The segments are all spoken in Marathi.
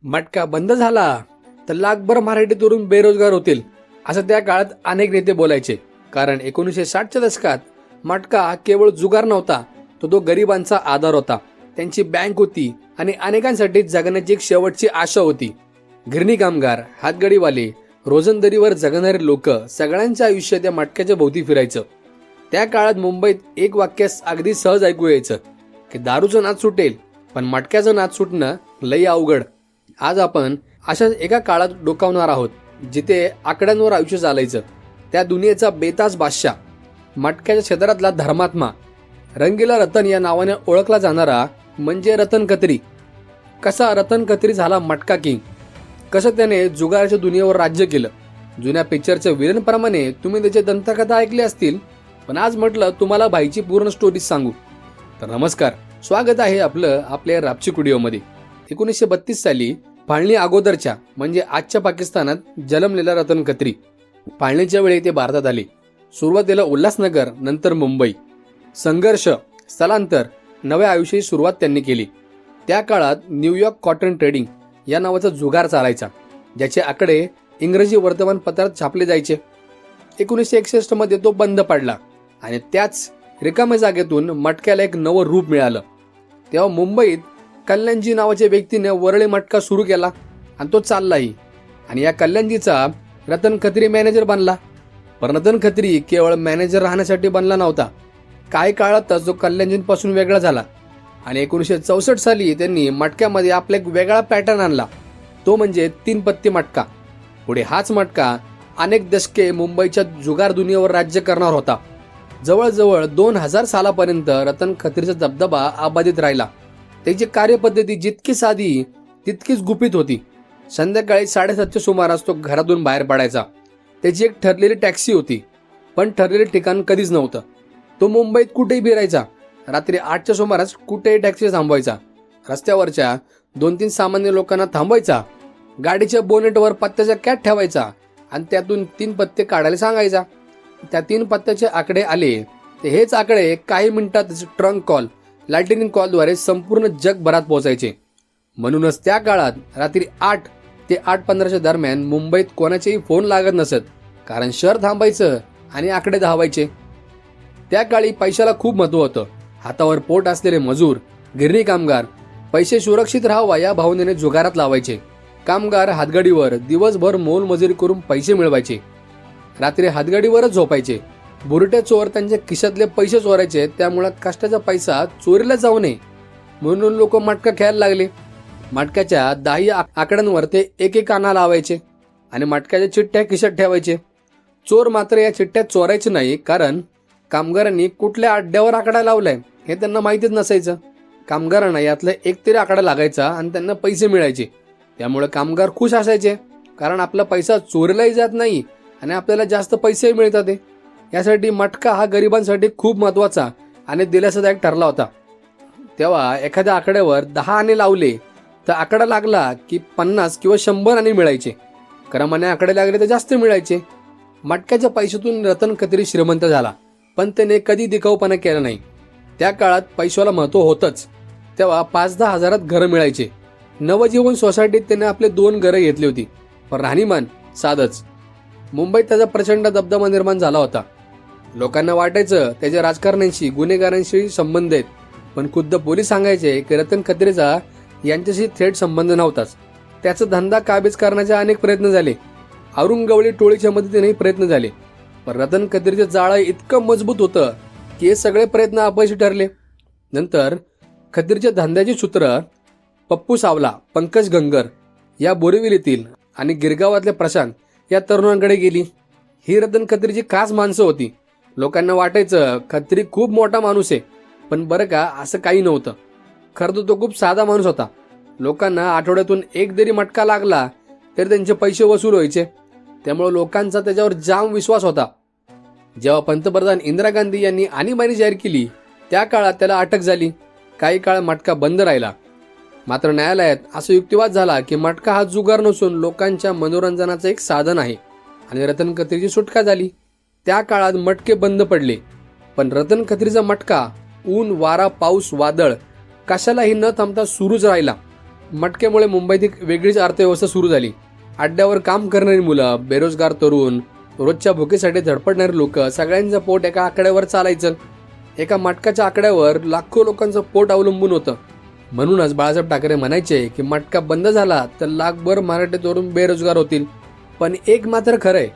मटका बंद झाला तर लाखभर मराठी तरुण बेरोजगार होतील असं त्या काळात अनेक नेते बोलायचे. कारण 1960च्या दशकात मटका हा केवळ जुगार नव्हता, तो गरिबांचा आधार होता, त्यांची बँक होती आणि अनेकांसाठी जगण्याची एक शेवटची आशा होती. गिरणी कामगार, हातगाडीवाले, रोजंदारीवर जगणारे लोक सगळ्यांचं आयुष्य त्या मटक्याच्या भोवती फिरायचं. त्या काळात मुंबईत एक वाक्य अगदी सहज ऐकू यायचं की दारूचं नाद सुटेल पण मटक्याचं नाद सुटणं लई अवघड. आज आपण अशाच एका काळात डोकावणार आहोत जिथे आकड्यांवर आयुष्य चालायचं. त्या दुनियेचा बेताज बादशाह, मटक्याच्या क्षेत्रातला धर्मात्मा, रंगीला रतन या नावाने ओळखला जाणारा म्हणजे रतन खत्री. कसा रतन खत्री झाला मटका किंग, कसं त्याने जुगाराच्या दुनियेवर राज्य केलं. जुन्या पिक्चरच्या विलनप्रमाणे तुम्ही त्याचे दंतकथा ऐकली असतील, पण आज म्हटलं तुम्हाला भाईची पूर्ण स्टोरी सांगू. तर नमस्कार, स्वागत आहे आपल्या रापची कुडिओमध्ये. 1932 साली फाळणी अगोदरच्या म्हणजे आजच्या पाकिस्तानात जन्मलेला रतन खत्री. फाळणीच्या वेळी ते भारतात आले. सुरुवातीला उल्हासनगर, नंतर मुंबई. संघर्ष, स्थलांतर, नव्या आयुष्याची सुरुवात त्यांनी केली. त्या काळात न्यूयॉर्क कॉटन ट्रेडिंग या नावाचा जुगार चालायचा, ज्याचे आकडे इंग्रजी वर्तमानपत्रात छापले जायचे. 1961 मध्ये तो बंद पडला आणि त्याच रिकाम्या जागेतून मटक्याला एक नवं रूप मिळालं. तेव्हा मुंबईत कल्याणजी नावाच्या व्यक्तीने वरळी मटका सुरू केला आणि तो चाललाही. आणि या कल्याणजीचा रतन खत्री मॅनेजर बनला. पण रतन खत्री केवळ मॅनेजर राहण्यासाठी बनला नव्हता. काही काळातच तो कल्याणजींपासून वेगळा झाला आणि 1964 साली त्यांनी मटक्यामध्ये आपला एक वेगळा पॅटर्न आणला, तो म्हणजे 3 पत्ती मटका. पुढे हाच मटका अनेक दशके मुंबईच्या जुगार दुनियेवर राज्य करणार होता. जवळजवळ 2000 सालापर्यंत रतन खत्रीचा दबदबा अबाधित राहिला. त्याची कार्यपद्धती जितकी साधी तितकीच गुपित होती. संध्याकाळी 7:30च्या सुमारास तो घरातून बाहेर पडायचा. त्याची एक ठरलेली टॅक्सी होती, पण ठरलेले ठिकाण कधीच नव्हतं. तो मुंबईत कुठेही फिरायचा. रात्री 8च्या सुमारास कुठेही टॅक्सी थांबवायचा. रस्त्यावरच्या 2-3 सामान्य लोकांना थांबवायचा. गाडीच्या बोनेटवर पत्त्याचा कॅट ठेवायचा आणि त्यातून 3 पत्ते काढायला सांगायचा. त्या 3 पत्त्याचे आकडे आले ते हेच आकडे काही मिनिटात ट्रंक कॉल, लाइटनिंग कॉलद्वारे संपूर्ण जगभरात पोहोचायचे. म्हणूनच त्या काळात रात्री 8 ते 8:15च्या दरम्यान मुंबईत कोणाचेही फोन लागत नसत, कारण शहर थांबायचं आणि आकडे धावायचे. त्या काळी पैशाला खूप महत्व होतं. हातावर पोट असलेले मजूर, गिरणी कामगार पैसे सुरक्षित राहावा या भावनेने जुगारात लावायचे. कामगार हातगाडीवर दिवसभर मोलमजुरी करून पैसे मिळवायचे, रात्री हातगाडीवरच झोपायचे. बुरटे चोर त्यांच्या खिशातले पैसे चोरायचे, त्यामुळे कष्टाचा पैसा चोरीला जाऊ नये म्हणून लोक मटका खेळायला लागले. मटक्याच्या 10 आकड्यांवर ते एक आणा लावायचे आणि मटक्याच्या चिठ्ठ्या खिशात ठेवायचे. चोर मात्र या चिठ्ठ्या चोरायचे नाही, कारण कामगारांनी कुठल्या अड्ड्यावर आकडा लावलाय हे त्यांना माहितीच नसायचं. कामगारांना यातला एक तरी आकडा लागायचा आणि त्यांना पैसे मिळायचे. त्यामुळे कामगार खुश असायचे, कारण आपला पैसा चोरीलाही जात नाही आणि आपल्याला जास्त पैसेही मिळतात. यासाठी मटका हा गरिबांसाठी खूप महत्वाचा आणि दिलासादायक ठरला होता. तेव्हा एखाद्या आकड्यावर 10 आणे लावले तर आकडा लागला की 50 किंवा 100 आणे मिळायचे. क्रमाने आकडे लागले तर जास्त मिळायचे. मटक्याच्या पैशातून रतन खत्री श्रीमंत झाला, पण त्याने कधी दिखाऊपणा केला नाही. त्या काळात पैशाला महत्व होतंच. तेव्हा 5-10 हजारात घरं मिळायचे. नवजीवन सोसायटीत त्याने आपले 2 घरं घेतली होती, पण राहणीमान साधंच. मुंबईत त्याचा प्रचंड दबदबा निर्माण झाला होता. लोकांना वाटायचं त्याच्या राजकारण्यांशी, गुन्हेगारांशी संबंध आहेत, पण खुद्द पोलीस सांगायचे की रतन खत्रीचा यांच्याशी थेट संबंध नव्हताच. त्याचा धंदा काबीज करण्याचे अनेक प्रयत्न झाले. औरंगवली टोळीच्या मदतीनेही प्रयत्न झाले, पण रतन खत्रीचं जाळं इतकं मजबूत होतं की हे सगळे प्रयत्न अपयशी ठरले. नंतर खत्रीच्या धंद्याची सूत्र पप्पू सावला, पंकज गंगर या बोरिवलीतील आणि गिरगावातल्या प्रशांत या तरुणांकडे गेली. ही रतन खत्रीची खास माणसं होती. लोकांना वाटायचं खत्री खूप मोठा माणूस आहे, पण बरं का असं काही नव्हतं. खरं तर तो खूप साधा माणूस होता. लोकांना आठवड्यातून एक जरी मटका लागला तरी त्यांचे पैसे वसूल व्हायचे. त्यामुळे लोकांचा त्याच्यावर जाम विश्वास होता. जेव्हा पंतप्रधान इंदिरा गांधी यांनी आणीबाणी जाहीर केली त्या काळात त्याला अटक झाली. काही काळ मटका बंद राहिला. मात्र न्यायालयात असा युक्तिवाद झाला की मटका हा जुगार नसून लोकांच्या मनोरंजनाचं एक साधन आहे आणि रतन खत्रीची सुटका झाली. त्या काळात मटके बंद पडले, पण रतन खत्रीचा मटका ऊन, वारा, पाऊस, वादळ कशालाही न थांबता सुरूच राहिला. मटक्यामुळे मुंबईत एक वेगळीच अर्थव्यवस्था सुरू झाली. अड्ड्यावर काम करणारी मुलं, बेरोजगार तरुण, रोजच्या भुकेसाठी धडपडणारे लोक, सगळ्यांचं पोट एका आकड्यावर चालायचं. एका मटकाच्या आकड्यावर लाखो लोकांचं पोट अवलंबून होतं. म्हणूनच बाळासाहेब ठाकरे म्हणायचे की मटका बंद झाला तर लाखभर मराठी तरुण बेरोजगार होतील. पण एक मात्र खरंय,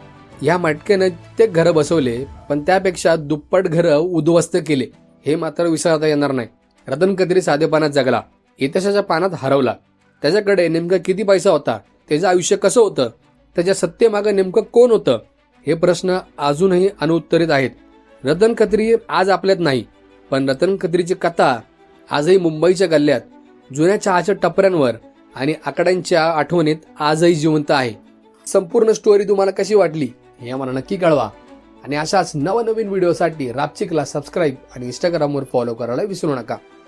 या मटक्यानं ते घरं बसवले, पण त्यापेक्षा दुप्पट घरं उद्ध्वस्त केले. हे मात्र विसरता येणार नाही. रतन कद्री साधेपणात जगला, इतिहासाच्या पानात हरवला. त्याच्याकडे नेमका किती पैसा होता, त्याचं आयुष्य कसं होतं, त्याच्या सत्तेमागं नेमकं कोण होतं, हे प्रश्न अजूनही अनुत्तरित आहेत. रतन कद्री आज आपल्यात नाही, पण रतन कद्रीची कथा आजही मुंबईच्या गल्ल्यात, जुन्या चहाच्या टपऱ्यांवर आणि आकड्यांच्या आठवणीत आजही जिवंत आहे. संपूर्ण स्टोरी तुम्हाला कशी वाटली हे आम्हाला नक्की कळवा. आणि अशाच नवनवीन व्हिडिओसाठी रापचिकला सबस्क्राईब आणि इंस्टाग्रामवर फॉलो करायला विसरू नका.